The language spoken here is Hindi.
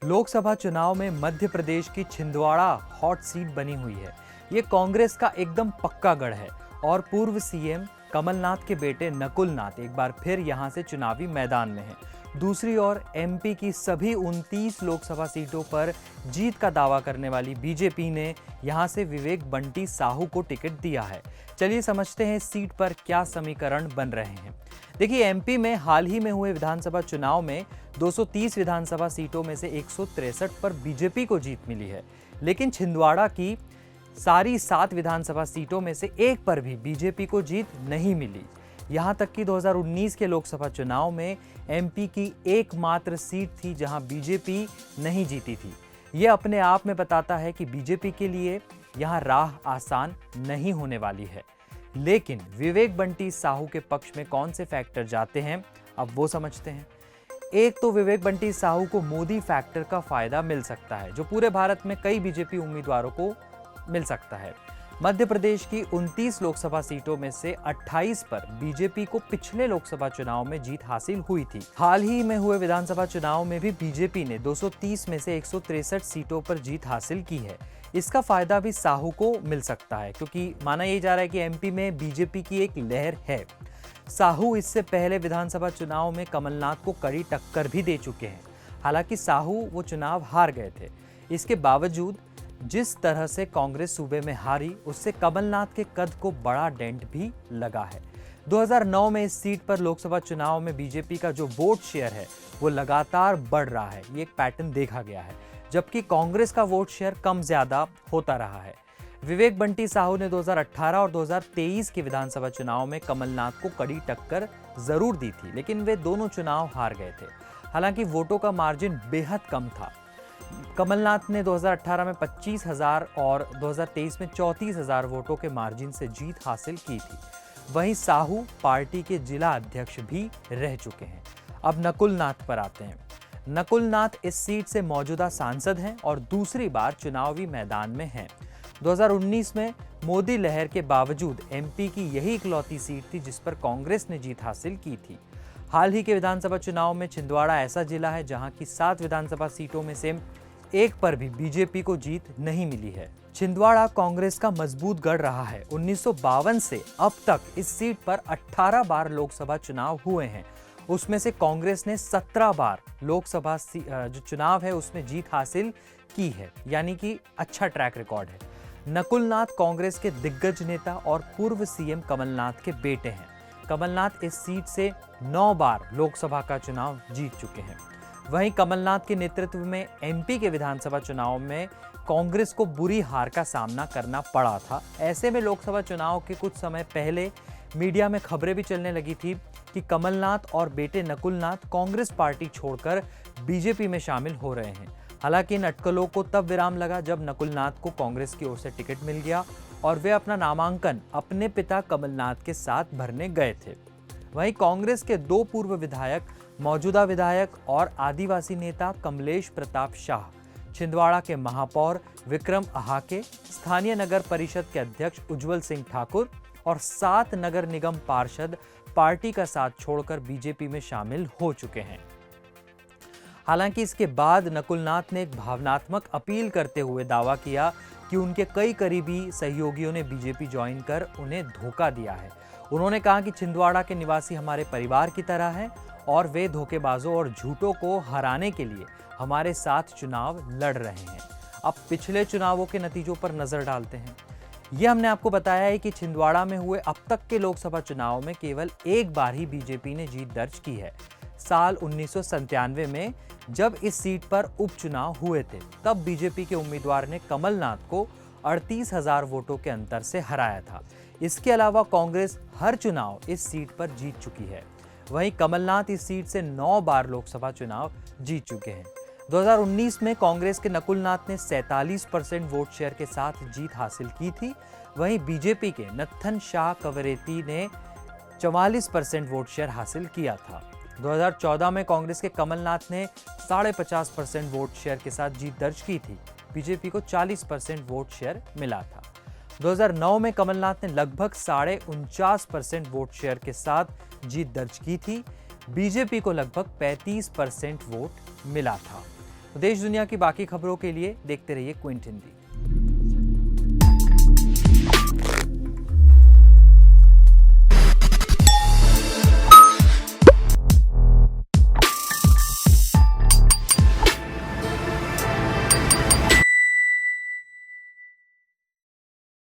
लोकसभा चुनाव में मध्य प्रदेश की छिंदवाड़ा हॉट सीट बनी हुई है। ये कांग्रेस का एकदम पक्का गढ़ है और पूर्व सीएम कमलनाथ के बेटे नकुल नाथ एक बार फिर यहां से चुनावी मैदान में हैं। दूसरी ओर एमपी की सभी 29 लोकसभा सीटों पर जीत का दावा करने वाली बीजेपी ने यहां से विवेक बंटी साहू को टिकट दिया है। चलिए समझते हैं इस सीट पर क्या समीकरण बन रहे हैं। देखिए, एमपी में हाल ही में हुए विधानसभा चुनाव में 230 विधानसभा सीटों में से 163 पर बीजेपी को जीत मिली है, लेकिन छिंदवाड़ा की सारी 7 विधानसभा सीटों में से एक पर भी बीजेपी को जीत नहीं मिली। यहां तक कि 2019 के लोकसभा चुनाव में एमपी की एकमात्र सीट थी जहां बीजेपी नहीं जीती थी। यह अपने आप में बताता है कि बीजेपी के लिए यहां राह आसान नहीं होने वाली है। लेकिन विवेक बंटी साहू के पक्ष में कौन से फैक्टर जाते हैं, अब वो समझते हैं। एक तो विवेक बंटी साहू को मोदी फैक्टर का फायदा मिल सकता है, जो पूरे भारत में कई बीजेपी उम्मीदवारों को मिल सकता है। मध्य प्रदेश की 29 लोकसभा सीटों में से 28 पर बीजेपी को पिछले लोकसभा चुनाव में जीत हासिल हुई थी। हाल ही में हुए विधानसभा चुनाव में भी बीजेपी ने 230 में से 163 सीटों पर जीत हासिल की है। इसका फायदा भी साहू को मिल सकता है, क्योंकि माना यह जा रहा है कि एमपी में बीजेपी की एक लहर है। साहू इससे पहले विधानसभा चुनाव में कमलनाथ को कड़ी टक्कर भी दे चुके हैं। हालांकि साहू वो चुनाव हार गए थे। इसके बावजूद जिस तरह से कांग्रेस सूबे में हारी, उससे कमलनाथ के कद को बड़ा डेंट भी लगा है। 2009 में इस सीट पर लोकसभा चुनाव में बीजेपी का जो वोट शेयर है वो लगातार बढ़ रहा है। ये एक पैटर्न देखा गया है, जबकि कांग्रेस का वोट शेयर कम ज्यादा होता रहा है। विवेक बंटी साहू ने 2018 और 2023 के विधानसभा चुनाव में कमलनाथ को कड़ी टक्कर जरूर दी थी, लेकिन वे दोनों चुनाव हार गए थे। हालांकि वोटों का मार्जिन बेहद कम था। कमलनाथ ने 2018 में 25,000 और 2023 में 34,000 वोटों के मार्जिन से जीत हासिल की थी। वहीं साहू पार्टी के जिला अध्यक्ष भी रह चुके हैं। अब नकुल नाथ पर आते हैं। नकुल नाथ इस सीट से मौजूदा सांसद हैं और दूसरी बार चुनावी मैदान में हैं। 2019 में मोदी लहर के बावजूद एमपी की यही इकलौती सीट थी जिस पर कांग्रेस ने जीत हासिल की थी। हाल ही के विधानसभा चुनाव में छिंदवाड़ा ऐसा जिला है जहां की 7 विधानसभा सीटों में से एक पर भी बीजेपी को जीत नहीं मिली है। छिंदवाड़ा कांग्रेस का मजबूत गढ़ रहा है। 1952 से अब तक इस सीट पर 18 बार लोकसभा चुनाव हुए हैं। उसमें से कांग्रेस ने 17 बार लोकसभा जो चुनाव है उसमें जीत हासिल की है, यानी कि अच्छा ट्रैक रिकॉर्ड है। नकुल नाथ कांग्रेस के दिग्गज नेता और पूर्व सीएम कमलनाथ के बेटे हैं। कमलनाथ इस सीट से 9 बार लोकसभा का चुनाव जीत चुके हैं। वहीं कमलनाथ के नेतृत्व में एमपी के विधानसभा चुनाव में कांग्रेस को बुरी हार का सामना करना पड़ा था। ऐसे में लोकसभा चुनाव के कुछ समय पहले मीडिया में खबरें भी चलने लगी थी कि कमलनाथ और बेटे नकुल नाथ कांग्रेस पार्टी छोड़कर बीजेपी में शामिल हो रहे हैं। हालांकि इन अटकलों को तब विराम लगा जब नकुल नाथ को कांग्रेस की ओर से टिकट मिल गया और वे अपना नामांकन अपने पिता कमलनाथ के साथ भरने गए थे। वहीं कांग्रेस के 2 पूर्व विधायक, मौजूदा विधायक और आदिवासी नेता कमलेश प्रताप शाह, छिंदवाड़ा के महापौर विक्रम अहाके, स्थानीय नगर परिषद के अध्यक्ष उज्जवल सिंह ठाकुर और 7 नगर निगम पार्षद पार्टी का साथ छोड़कर बीजेपी में शामिल हो चुके हैं। हालांकि इसके बाद नकुल नाथ ने एक भावनात्मक अपील करते हुए दावा किया कि उनके कई करीबी सहयोगियों ने बीजेपी ज्वाइन कर उन्हें धोखा दिया है। उन्होंने कहा कि छिंदवाड़ा के निवासी हमारे परिवार की तरह हैं और वे धोखेबाजों और झूठों को हराने के लिए हमारे साथ चुनाव लड़ रहे हैं। अब पिछले चुनावों के नतीजों पर नजर डालते हैं। यह हमने आपको बताया है कि छिंदवाड़ा में हुए अब तक के लोकसभा चुनाव में केवल एक बार ही बीजेपी ने जीत दर्ज की है। साल 1997 में जब इस सीट पर उपचुनाव हुए थे, तब बीजेपी के उम्मीदवार ने कमलनाथ को 38,000 वोटों के अंतर से हराया था। इसके अलावा कांग्रेस हर चुनाव इस सीट पर जीत चुकी है। वहीं कमलनाथ इस सीट से 9 बार लोकसभा चुनाव जीत चुके हैं। 2019 में कांग्रेस के नकुल नाथ ने 47% वोट शेयर के साथ जीत हासिल की थी। वहीं बीजेपी के नत्थन शाह कवरेती ने 44% वोट शेयर हासिल किया था। 2014 में कांग्रेस के कमलनाथ ने 50.5% वोट शेयर के साथ जीत दर्ज की थी। बीजेपी को 40% वोट शेयर मिला था। 2009 में कमलनाथ ने लगभग 49.5% वोट शेयर के साथ जीत दर्ज की थी। बीजेपी को लगभग 35% वोट मिला था। तो देश दुनिया की बाकी खबरों के लिए देखते रहिए क्विंट हिंदी।